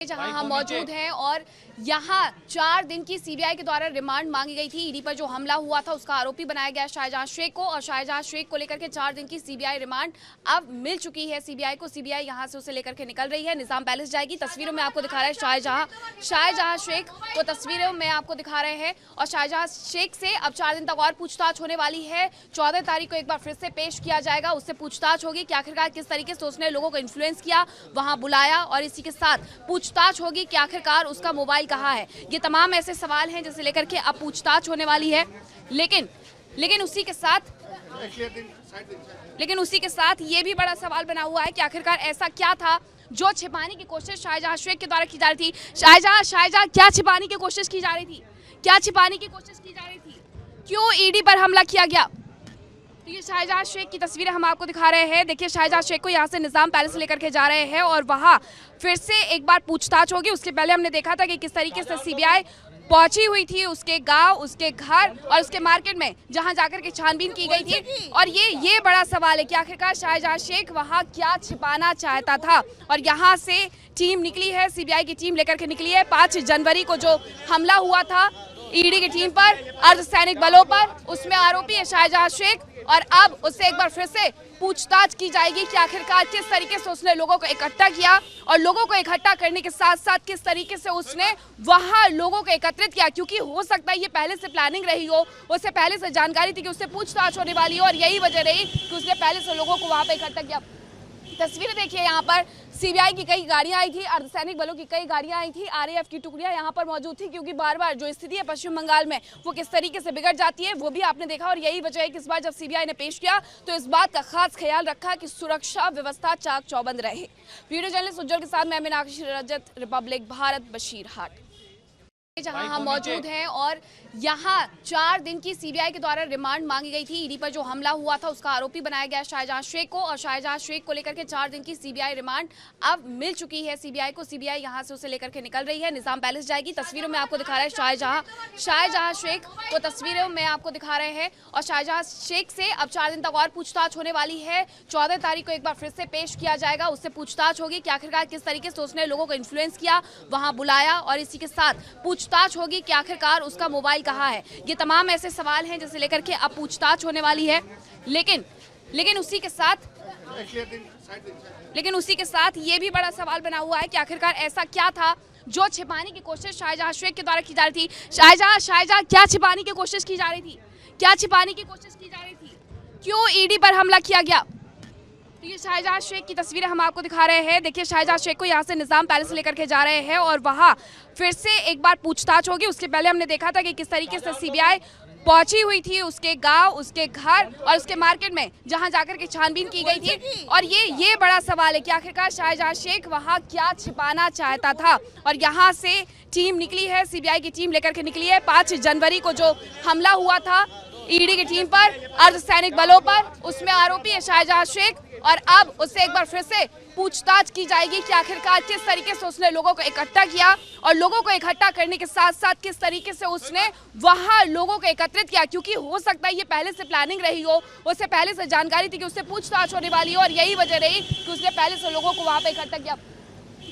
जहां हम मौजूद हैं और यहां 4 दिन की सीबीआई के द्वारा रिमांड मांगी गई थी। ईडी पर जो हमला हुआ था उसका आरोपी बनाया गया शाहजहां शेख को, और शाहजहां शेख को लेकर के 4 दिन की सीबीआई रिमांड अब मिल चुकी है सीबीआई को। सीबीआई यहां से उसे लेकर के निकल रही है, निजाम पैलेस जाएगी। तस्वीरों में आपको दिखा रहा है शाहजहां शेख को तस्वीरों में आपको दिखा रहे हैं, और शाहजहां शेख से अब 4 दिन तक और पूछताछ होने वाली है। 14 तारीख को एक बार फिर से पेश किया जाएगा, उससे पूछताछ होगी कि आखिरकार किस तरीके से उसने लोगों को इन्फ्लुएंस किया, वहां बुलाया, और इसी के साथ पूछताछ होगी कि आखिरकार उसका मोबाइल कहाँ है। ये तमाम ऐसे सवाल हैं जिसे लेकर के अब पूछताछ होने वाली है। लेकिन उसी के साथ ये भी बड़ा सवाल बना हुआ है कि आखिरकार ऐसा क्या था जो छिपाने की कोशिश शाहजहां शेख के द्वारा की जा रही थी। शाहजहां क्या छिपाने की कोशिश की जा रही थी, क्यों ईडी पर हमला किया गया। तो ये शाहजहां शेख की तस्वीरें हम आपको दिखा रहे हैं। देखिए, शाहजहां शेख को यहाँ से निजाम पैलेस लेकर के जा रहे हैं, और वहाँ फिर से एक बार पूछताछ होगी। उसके पहले हमने देखा था कि किस तरीके से सीबीआई पहुंची हुई थी उसके गांव, उसके घर और उसके मार्केट में, जहां जाकर के छानबीन की गई थी। और ये बड़ा सवाल है कि आखिरकार शाहजहां शेख वहां क्या छिपाना चाहता था। और यहां से टीम निकली है, सीबीआई की टीम लेकर के निकली है। 5 जनवरी को जो हमला हुआ था ईडी की टीम पर, अर्धसैनिक बलों पर, उसमें आरोपी है शाहजहां शेख, और अब उससे एक बार फिर से पूछताछ की जाएगी कि आखिरकार किस तरीके से उसने लोगों को इकट्ठा किया, और लोगों को इकट्ठा करने के साथ साथ किस तरीके से उसने वहां लोगों को एकत्रित किया। क्योंकि हो सकता है ये पहले से प्लानिंग रही हो, उसे पहले से जानकारी थी कि उससे पूछताछ होने वाली हो, और यही वजह रही कि उसने पहले से लोगों को वहां पर इकट्ठा किया। तस्वीरें देखिए, यहाँ पर सीबीआई की कई गाड़ियां आई थी, अर्धसैनिक बलों की कई गाड़ियां आई थी, आरएएफ की टुकड़ियां यहाँ पर मौजूद थी। क्योंकि बार बार जो स्थिति है पश्चिम बंगाल में वो किस तरीके से बिगड़ जाती है वो भी आपने देखा, और यही वजह है कि इस बार जब सीबीआई ने पेश किया तो इस बात का खास ख्याल रखा कि सुरक्षा व्यवस्था चाक चौबंद रहे। वीडियो जर्नलिस्ट उज्जवल के साथ मैं मीनाक्षी रजत, रिपब्लिक भारत, बशीरहाट। जहां हम मौजूद हैं और यहां 4 दिन की सीबीआई के द्वारा रिमांड मांगी गई थी। ईडी पर जो हमला हुआ था उसका आरोपी बनाया गया शाहजहां शेख को, और शाहजहां शेख को लेकर के 4 दिन की सीबीआई रिमांड अब मिल चुकी है सीबीआई को। सीबीआई यहां से उसे लेकर के निकल रही है, निजाम पैलेस जाएगी। तस्वीरों में आपको दिखा रहा है शाहजहां शेख को तस्वीरों में आपको दिखा रहे हैं, और शाहजहां शेख से अब 4 दिन तक और पूछताछ होने वाली है। 14 तारीख को एक बार फिर से पेश किया जाएगा, उससे पूछताछ होगी कि आखिरकार किस तरीके से उसने लोगों को इन्फ्लुएंस किया, वहां बुलाया, और इसी के साथ पूछताछ होगी कि आखिरकार उसका मोबाइल कहाँ है। ये तमाम ऐसे सवाल हैं जिसे लेकर के अब पूछताछ होने वाली है। लेकिन उसी के साथ ये भी बड़ा सवाल बना हुआ है कि आखिरकार ऐसा क्या था जो छिपाने की कोशिश शाहजहां शेख के द्वारा की जा रही थी। शाहजहां क्या छिपाने की कोशिश की जा रही थी, क्यों ईडी पर हमला किया गया। तो ये शाहजहां शेख की तस्वीरें हम आपको दिखा रहे हैं। देखिए, शाहजहां शेख को यहाँ से निजाम पैलेस लेकर के जा रहे हैं, और वहाँ फिर से एक बार पूछताछ होगी। उसके पहले हमने देखा था कि किस तरीके से सीबीआई पहुंची हुई थी उसके गांव, उसके घर और उसके मार्केट में, जहां जाकर के छानबीन की गई थी। और ये बड़ा सवाल है कि आखिरकार शाहजहां शेख वहां क्या छिपाना चाहता था। और यहां से टीम निकली है, सीबीआई की टीम लेकर के निकली है। 5 जनवरी को जो हमला हुआ था ईडी की टीम पर, अर्धसैनिक बलों पर, उसमें आरोपी है शाहजहां शेख, और अब उससे एक बार फिर से पूछताछ की जाएगी कि आखिरकार किस तरीके से उसने लोगों को इकट्ठा किया, और लोगों को इकट्ठा करने के साथ साथ किस तरीके से उसने वहां लोगों को एकत्रित किया। क्योंकि हो सकता है ये पहले से प्लानिंग रही हो, उसे पहले से जानकारी थी कि उससे पूछताछ होने वाली हो, और यही वजह रही कि उसने पहले से लोगों को वहां पर इकट्ठा किया।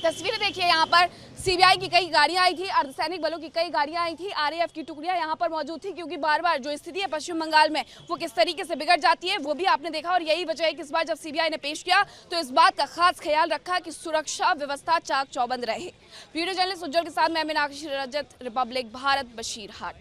तस्वीरें देखिए, यहाँ पर सीबीआई की कई गाड़ियां आई थी, अर्धसैनिक बलों की कई गाड़ियां आई थी, आरएएफ की टुकड़ियां यहाँ पर मौजूद थी। क्योंकि बार बार जो स्थिति है पश्चिम बंगाल में वो किस तरीके से बिगड़ जाती है वो भी आपने देखा, और यही वजह है कि इस बार जब सीबीआई ने पेश किया तो इस बात का खास ख्याल रखा कि सुरक्षा व्यवस्था चाक चौबंद रहे। वीडियो जर्नलिस्ट उज्जवल के साथ मैं मीनाक्षी रजत, रिपब्लिक भारत, बशीरहाट।